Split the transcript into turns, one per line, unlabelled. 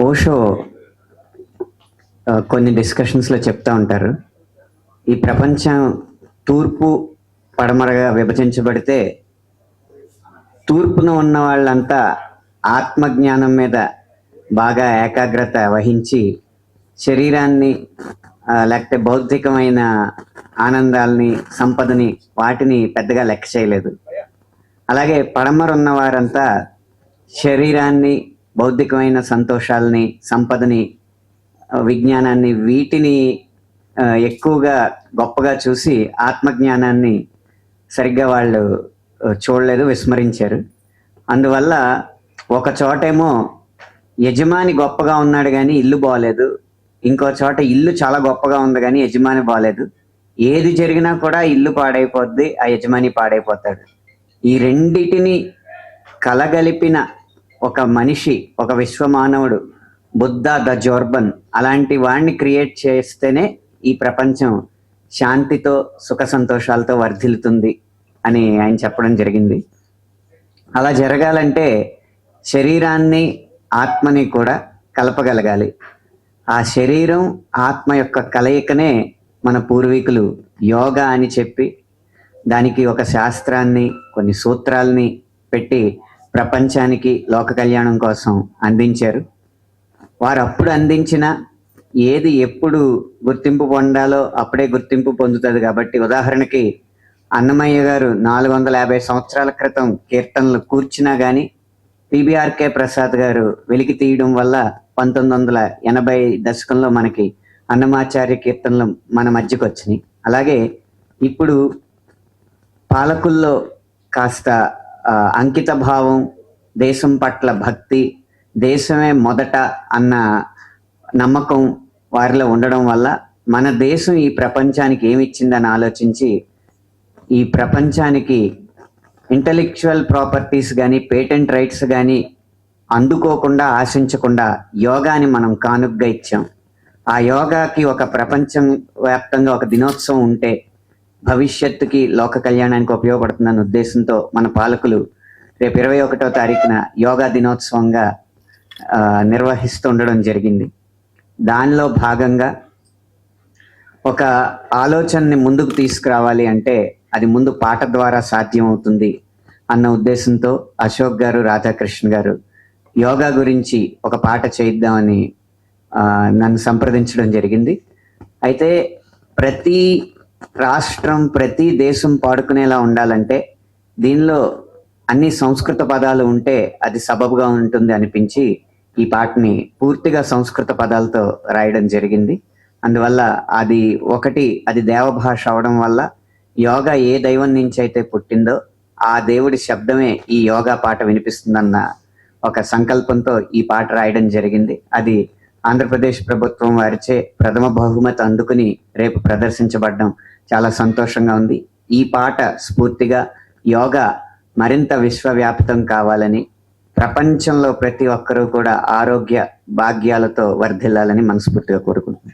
ఓషో కొన్ని డిస్కషన్స్లో చెప్తా ఉంటారు, ఈ ప్రపంచం తూర్పు పడమరగా విభజించబడితే తూర్పున ఉన్న వాళ్ళంతా ఆత్మజ్ఞానం మీద బాగా ఏకాగ్రత వహించి శరీరాన్ని లేకపోతే బౌద్ధికమైన ఆనందాలని, సంపదని, వాటిని పెద్దగా లెక్క చేయలేదు. అలాగే పడమర ఉన్న వారంతా శరీరాన్ని, బౌద్ధికమైన సంతోషాలని, సంపదని, విజ్ఞానాన్ని, వీటిని ఎక్కువగా గొప్పగా చూసి ఆత్మజ్ఞానాన్ని సరిగ్గా వాళ్ళు చూడలేదు, విస్మరించారు. అందువల్ల ఒక చోటేమో యజమాని గొప్పగా ఉన్నాడు కానీ ఇల్లు బాగలేదు, ఇంకో చోట ఇల్లు చాలా గొప్పగా ఉంది కానీ యజమాని బాగలేదు. ఏది జరిగినా కూడా ఇల్లు పాడైపోద్ది, ఆ యజమాని పాడైపోతాడు. ఈ రెండిటిని కలగలిపిన ఒక మనిషి, ఒక విశ్వమానవుడు, బుద్ధ ద జోర్బన్, అలాంటి వాడిని క్రియేట్ చేస్తేనే ఈ ప్రపంచం శాంతితో, సుఖ సంతోషాలతో వర్ధిల్లుతుంది అని ఆయన చెప్పడం జరిగింది. అలా జరగాలంటే శరీరాన్ని, ఆత్మని కూడా కలపగలగాలి. ఆ శరీరం, ఆత్మ యొక్క కలయికనే మన పూర్వీకులు యోగా అని చెప్పి దానికి ఒక శాస్త్రాన్ని, కొన్ని సూత్రాల్ని పెట్టి ప్రపంచానికి లోక కళ్యాణం కోసం అందించారు. వారు అప్పుడు అందించిన ఏది ఎప్పుడు గుర్తింపు పొందాలో అప్పుడే గుర్తింపు పొందుతుంది. కాబట్టి ఉదాహరణకి అన్నమయ్య గారు 450 సంవత్సరాల క్రితం కీర్తనలు కూర్చున్నా కానీ పిబిఆర్కే ప్రసాద్ గారు వెలికి తీయడం వల్ల 1980 దశకంలో మనకి అన్నమాచార్య కీర్తనలు మన మధ్యకు వచ్చినాయి. అలాగే ఇప్పుడు పాలకుల్లో కాస్త అంకిత భావం, దేశం పట్ల భక్తి, దేశమే మొదట అన్న నమ్మకం వారిలో ఉండడం వల్ల మన దేశం ఈ ప్రపంచానికి ఏమి ఇచ్చిందని ఆలోచించి ఈ ప్రపంచానికి ఇంటలెక్చువల్ ప్రాపర్టీస్ కానీ, పేటెంట్ రైట్స్ కానీ అందుకోకుండా, ఆశించకుండా యోగాని మనం కానుగ్గా ఇచ్చాం. ఆ యోగాకి ఒక ప్రపంచం వ్యాప్తంగా ఒక దినోత్సవం ఉంటే భవిష్యత్తుకి, లోక కళ్యాణానికి ఉపయోగపడుతుందన్న ఉద్దేశంతో మన పాలకులు రేపు 21వ తారీఖున యోగా దినోత్సవంగా నిర్వహిస్తూ ఉండడం జరిగింది. దానిలో భాగంగా ఒక ఆలోచనని ముందుకు తీసుకురావాలి అంటే అది ముందు పాట ద్వారా సాధ్యం అవుతుంది అన్న ఉద్దేశంతో అశోక్ గారు, రాధాకృష్ణ గారు యోగా గురించి ఒక పాట చేయిద్దామని నన్ను సంప్రదించడం జరిగింది. అయితే ప్రతి రాష్ట్రం, ప్రతి దేశం పాడుకునేలా ఉండాలంటే దీనిలో అన్ని సంస్కృత పదాలు ఉంటే అది సబబుగా ఉంటుంది అనిపించి ఈ పాటని పూర్తిగా సంస్కృత పదాలతో రాయడం జరిగింది. అందువల్ల అది దేవభాష అవడం వల్ల యోగా ఏ దైవం నుంచి అయితే పుట్టిందో ఆ దేవుడి శబ్దమే ఈ యోగా పాట వినిపిస్తుందన్న ఒక సంకల్పంతో ఈ పాట రాయడం జరిగింది. అది ఆంధ్రప్రదేశ్ ప్రభుత్వం వారిచే ప్రథమ బహుమతి అందుకుని రేపు ప్రదర్శించబడడం చాలా సంతోషంగా ఉంది. ఈ పాట స్ఫూర్తిగా యోగా మరింత విశ్వవ్యాప్తం కావాలని, ప్రపంచంలో ప్రతి ఒక్కరూ కూడా ఆరోగ్య భాగ్యాలతో వర్ధిల్లాలని మనస్ఫూర్తిగా కోరుకుంటున్నాను.